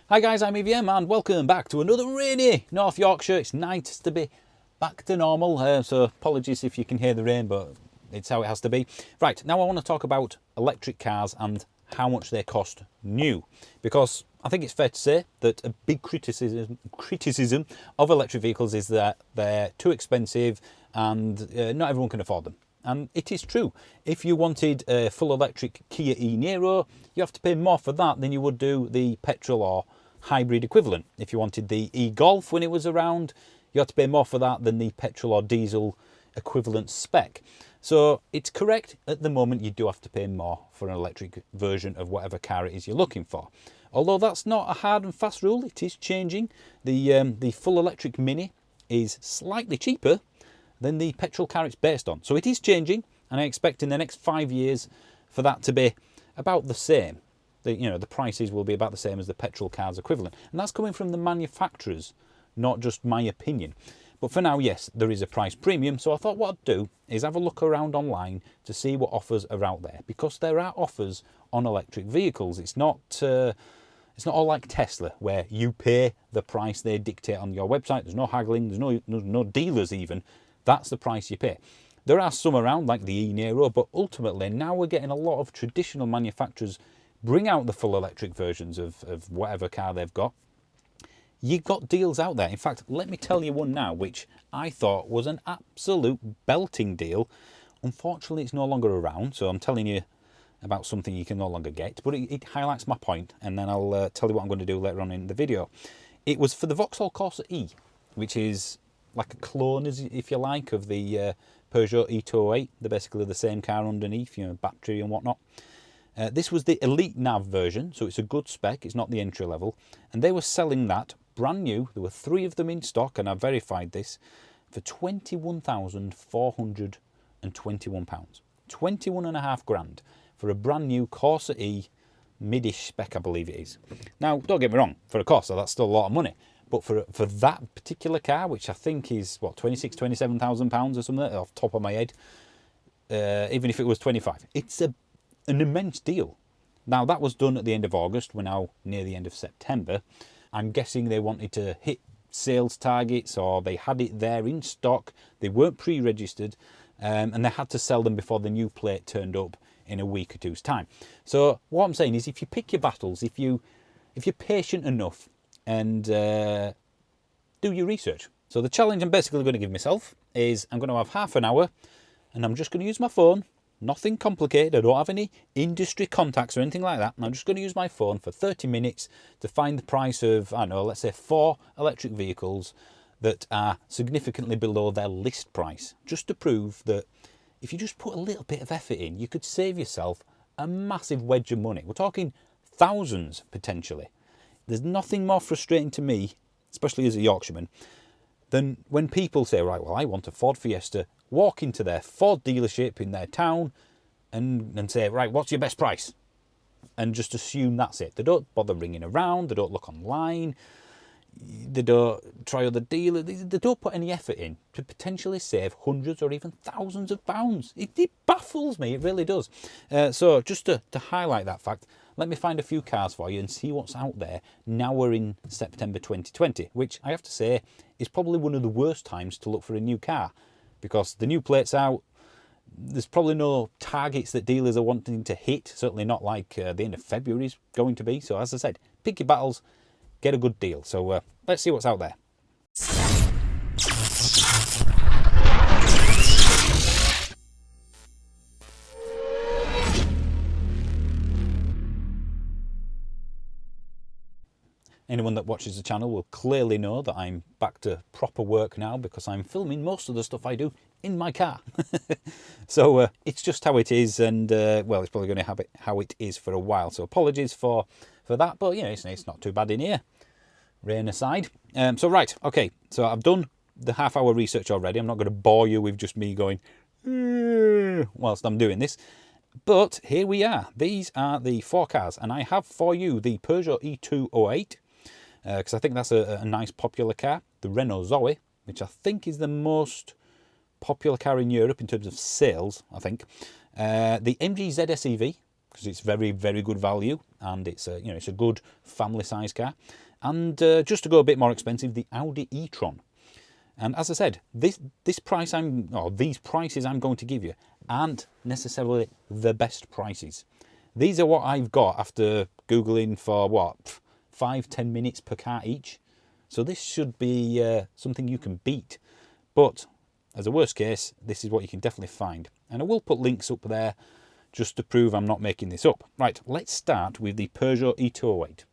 Hi guys, I'm EVM and welcome back to another rainy North Yorkshire. It's nice to be back to normal, so apologies if you can hear the rain, but it's how it has to be. Right, now I want to talk about electric cars and how much they cost new, because I think it's fair to say that a big criticism of electric vehicles is that they're too expensive and not everyone can afford them. And it is true. If you wanted a full electric Kia e-Niro, you have to pay more for that than you would do the petrol or hybrid equivalent. If you wanted the e-Golf when it was around, you had to pay more for that than the petrol or diesel equivalent spec. So it's correct, at the moment you do have to pay more for an electric version of whatever car it is you're looking for. Although that's not a hard and fast rule, it is changing. The full electric Mini is slightly cheaper than the petrol car it's based on. So it is changing, and I expect in the next 5 years for that to be about the same. The prices will be about the same as the petrol car's equivalent. And that's coming from the manufacturers, not just my opinion. But for now, yes, there is a price premium. So I thought what I'd do is have a look around online to see what offers are out there, because there are offers on electric vehicles. It's not all like Tesla, where you pay the price they dictate on your website. There's no haggling, there's no dealers even. That's the price you pay. There are some around like the e-Niro, but ultimately now we're getting a lot of traditional manufacturers bring out the full electric versions of whatever car they've got. You've got deals out there. In fact, let me tell you one now, which I thought was an absolute belting deal. Unfortunately, it's no longer around, so I'm telling you about something you can no longer get, but it highlights my point, and then I'll tell you what I'm going to do later on in the video. It was for the Vauxhall Corsa-e, which is like a clone, if you like, of the Peugeot E208. They're basically the same car underneath, battery and whatnot. This was the Elite Nav version, so it's a good spec, it's not the entry level. And they were selling that brand new. There were 3 of them in stock, and I verified this, for £21,421. £21,500 for a brand new Corsa-e mid-ish spec, I believe it is. Now, don't get me wrong, for a Corsa, that's still a lot of money. But for that particular car, which I think is, what, £27,000 or something, off the top of my head, even if it was 25, it's an immense deal. Now, that was done at the end of August. We're now near the end of September. I'm guessing they wanted to hit sales targets, or they had it there in stock. They weren't pre-registered, and they had to sell them before the new plate turned up in a week or two's time. So what I'm saying is, if you pick your battles, if you're patient enough, and do your research. So the challenge I'm basically going to give myself is I'm going to have half an hour, and I'm just going to use my phone. Nothing complicated. I don't have any industry contacts or anything like that. And I'm just going to use my phone for 30 minutes to find the price of, I don't know, let's say 4 electric vehicles that are significantly below their list price, just to prove that if you just put a little bit of effort in, you could save yourself a massive wedge of money. We're talking thousands potentially. There's nothing more frustrating to me, especially as a Yorkshireman, than when people say, right, well, I want a Ford Fiesta, walk into their Ford dealership in their town and say, right, what's your best price? And just assume that's it. They don't bother ringing around, they don't look online, they don't try other dealers, they don't put any effort in to potentially save hundreds or even thousands of pounds. It baffles me, it really does. So just to highlight that fact, let me find a few cars for you and see what's out there. Now we're in September 2020, which I have to say is probably one of the worst times to look for a new car, because the new plate's out. There's probably no targets that dealers are wanting to hit, certainly not like the end of February is going to be. So as I said, pick your battles, get a good deal. So let's see what's out there. Anyone that watches the channel will clearly know that I'm back to proper work now, because I'm filming most of the stuff I do in my car. So it's just how it is, and well, it's probably going to have it how it is for a while. So apologies for that, but it's not too bad in here, rain aside. So right, okay, so I've done the half-hour research already. I'm not going to bore you with just me going whilst I'm doing this. But here we are. These are the 4 cars, and I have for you the Peugeot E208, because I think that's a nice popular car. The Renault Zoe, which I think is the most popular car in Europe in terms of sales, I think. The MG ZS EV, because it's very, very good value, and it's a, it's a good family size car. And just to go a bit more expensive, the Audi E-Tron. And as I said, these prices I'm going to give you aren't necessarily the best prices. These are what I've got after Googling for what, 5-10 minutes per car each. So this should be something you can beat. But as a worst case, this is what you can definitely find. And I will put links up there just to prove I'm not making this up. Right, let's start with the Peugeot E208.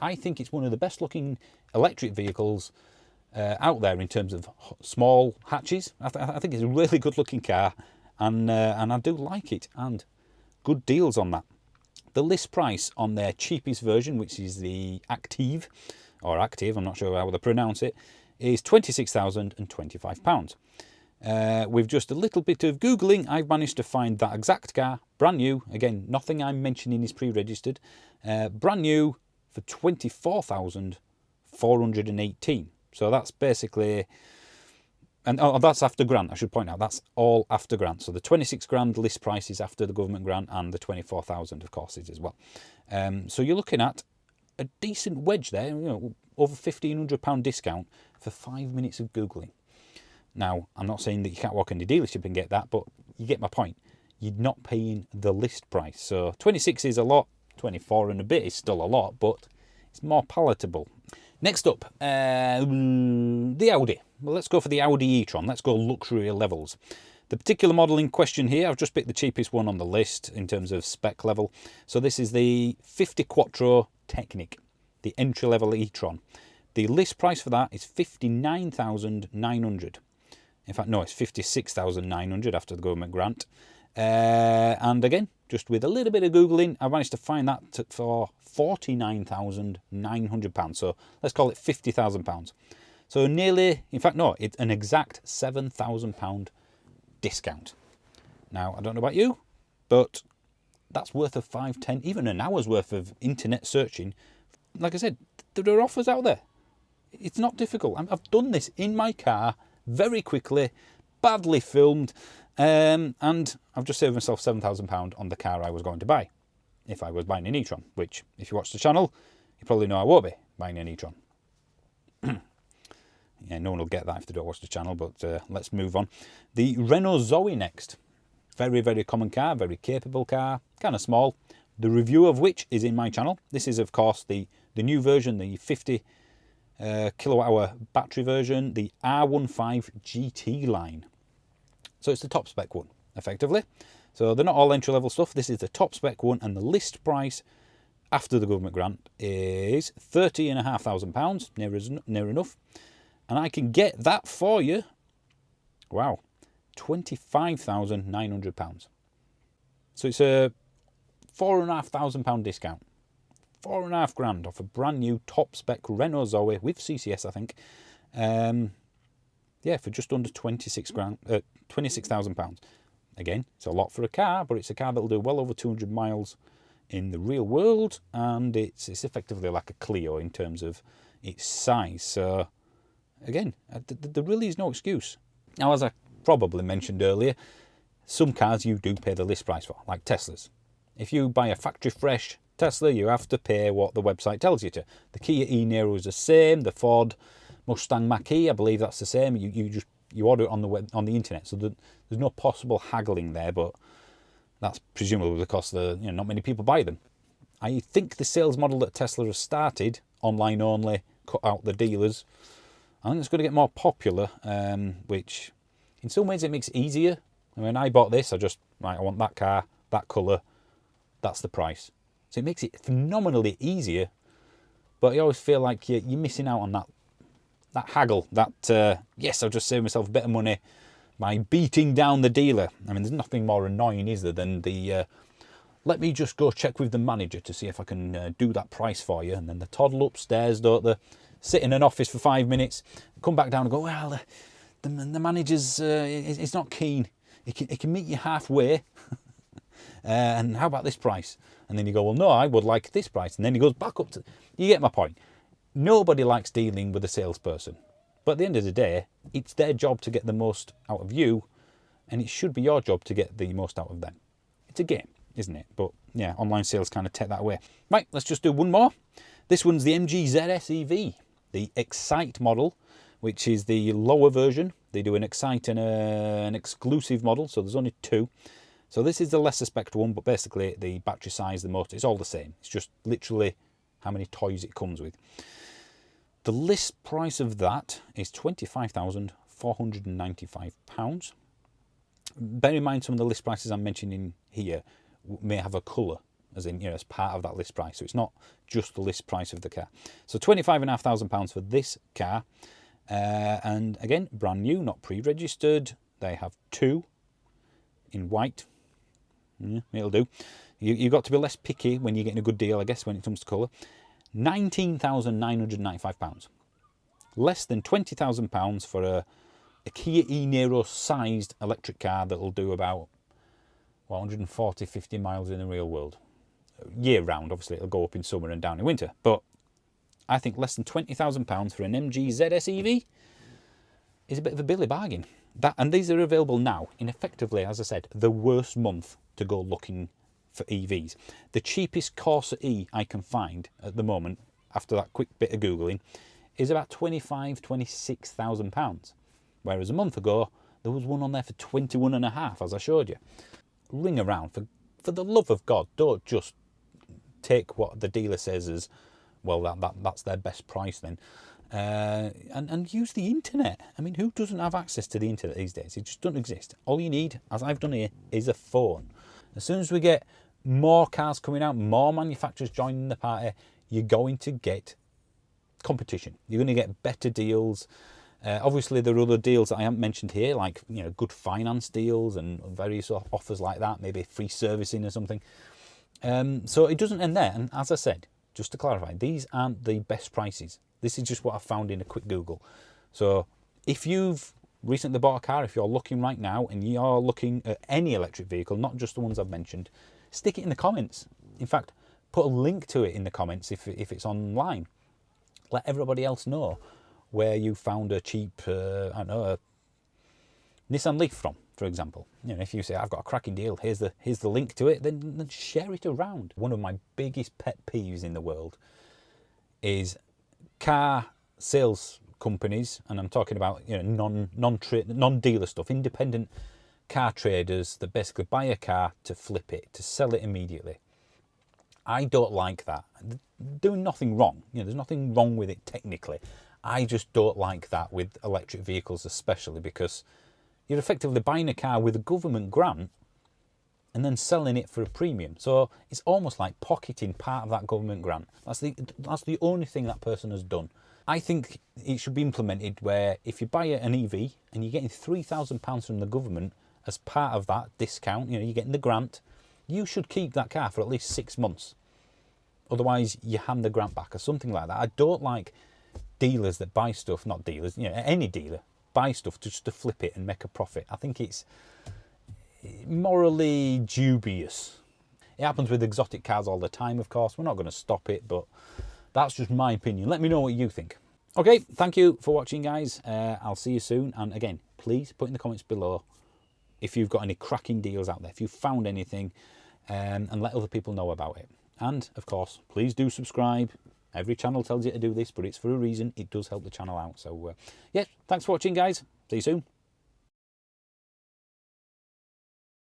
I think it's one of the best looking electric vehicles out there in terms of small hatches. I think it's a really good looking car, and I do like it, and good deals on that. The list price on their cheapest version, which is the Active, I'm not sure how they pronounce it, is £26,025. With just a little bit of Googling, I've managed to find that exact car, brand new. Again, nothing I'm mentioning is pre-registered. Brand new for £24,418. So that's basically, and that's after grant, I should point out, that's all after grant. So the 26 grand list price is after the government grant, and the 24,000 of course is as well. So you're looking at a decent wedge there, over £1,500 discount for 5 minutes of Googling. Now, I'm not saying that you can't walk in the dealership and get that, but you get my point. You're not paying the list price. So 26 is a lot, 24 and a bit is still a lot, but it's more palatable. Next up, the Audi. Well, let's go for the Audi E-Tron. Let's go luxury levels. The particular model in question here, I've just picked the cheapest one on the list in terms of spec level. So this is the 50 Quattro Technik, the entry-level E-Tron. The list price for that is £59,900. In fact, no, it's £56,900 after the government grant. And again, just with a little bit of Googling, I managed to find that for £49,900. So let's call it £50,000. So nearly, in fact, no, it's an exact £7,000 discount. Now, I don't know about you, but that's worth of 5-10, even an hour's worth of internet searching. Like I said, there are offers out there. It's not difficult. I've done this in my car very quickly, badly filmed, and I've just saved myself £7,000 on the car I was going to buy if I was buying an E-Tron, which, if you watch the channel, you probably know I won't be buying an E-Tron. Yeah, no one will get that if they don't watch the channel, but let's move on. The Renault Zoe next. Very, very common car, very capable car, kind of small. The review of which is in my channel. This is, of course, the new version, the 50 kilowatt hour battery version, the R15 GT line. So it's the top spec one, effectively. So they're not all entry level stuff. This is the top spec one, and the list price after the government grant is £30,500, near enough. And I can get that for you, wow, £25,900. So it's a £4,500 discount. £4,500 off a brand new top spec Renault Zoe with CCS, I think. Yeah, for just under £26,000. Again, it's a lot for a car, but it's a car that'll do well over 200 miles in the real world, and it's effectively like a Clio in terms of its size. So again, there really is no excuse. Now, as I probably mentioned earlier, some cars you do pay the list price for, like Teslas. If you buy a factory fresh Tesla, you have to pay what the website tells you to. The Kia e-Niro is the same. The Ford Mustang Mach-E, I believe that's the same. You order it on the web, on the internet, so there's no possible haggling there. But that's presumably because not many people buy them. I think the sales model that Tesla has started, online only, cut out the dealers, I think it's going to get more popular, which in some ways it makes it easier. I mean, I bought this, I want that car, that colour, that's the price. So it makes it phenomenally easier, but you always feel like you're missing out on that haggle, yes, I'll just save myself a bit of money by beating down the dealer. I mean, there's nothing more annoying, is there, than the, let me just go check with the manager to see if I can do that price for you, and then they toddle upstairs, don't they? Sit in an office for 5 minutes, come back down and go, well, the manager's is not keen. He can meet you halfway. And how about this price? And then you go, well, no, I would like this price. And then he goes back up to... You get my point. Nobody likes dealing with a salesperson. But at the end of the day, it's their job to get the most out of you, and it should be your job to get the most out of them. It's a game, isn't it? But yeah, online sales kind of take that away. Right, let's just do one more. This one's the MG ZS EV, the Excite model, which is the lower version. They do an Excite and an exclusive model, so there's only two. So this is the lesser spec one, but basically the battery size, the motor, it's all the same. It's just literally how many toys it comes with. The list price of that is £25,495. Bear in mind some of the list prices I'm mentioning here may have a colour, as in, you know, as part of that list price. So it's not just the list price of the car. So £25,500 for this car. And again, brand new, not pre-registered. They have two in white. Yeah, it'll do. You've got to be less picky when you're getting a good deal, I guess, when it comes to colour. £19,995. Less than £20,000 for a Kia e-Niro sized electric car that will do about 140-50 miles in the real world. Year round, obviously, it'll go up in summer and down in winter. But I think less than £20,000 for an MG ZS EV is a bit of a billy bargain. And these are available now in, effectively, as I said, the worst month to go looking for EVs. The cheapest corsa-e I can find at the moment, after that quick bit of Googling, is about £25,000-26,000. Whereas a month ago, there was one on there for 21.5, as I showed you. Ring around. For the love of God, don't just take what the dealer says as, well, that's their best price then. And use the internet. I mean, who doesn't have access to the internet these days? It just doesn't exist. All you need, as I've done here, is a phone. As soon as we get more cars coming out, more manufacturers joining the party, you're going to get competition. You're going to get better deals. Obviously, there are other deals that I haven't mentioned here, like, you know, good finance deals and various offers like that, maybe free servicing or something. So it doesn't end there. And as I said, just to clarify, these aren't the best prices. This is just what I found in a quick Google. So if you've recently bought a car, if you're looking right now and you're looking at any electric vehicle, not just the ones I've mentioned, stick it in the comments. In fact, put a link to it in the comments if it's online. Let everybody else know where you found a cheap, I don't know, a Nissan Leaf from, for example. You know, if you say, I've got a cracking deal, here's the link to it, then share it around. One of my biggest pet peeves in the world is car sales companies, and I'm talking about, you know, non-dealer stuff, independent car traders that basically buy a car to flip it, to sell it immediately. I don't like that. They're doing nothing wrong. You know, there's nothing wrong with it technically. I just don't like that with electric vehicles, especially because you're effectively buying a car with a government grant and then selling it for a premium. So it's almost like pocketing part of that government grant. That's the only thing that person has done. I think it should be implemented where if you buy an EV and you're getting £3,000 from the government as part of that discount, you know, you're getting the grant, you should keep that car for at least 6 months. Otherwise, you hand the grant back or something like that. I don't like dealers that buy stuff, not dealers, you know, any dealer, buy stuff just to flip it and make a profit. I think it's morally dubious. It happens with exotic cars all the time, of course. We're not going to stop it, but that's just my opinion. Let me know what you think. Okay, thank you for watching, guys. I'll see you soon. And again, please put in the comments below if you've got any cracking deals out there, if you've found anything, and let other people know about it. And, of course, please do subscribe. Every channel tells you to do this, but it's for a reason. It does help the channel out. So, yeah, thanks for watching, guys. See you soon.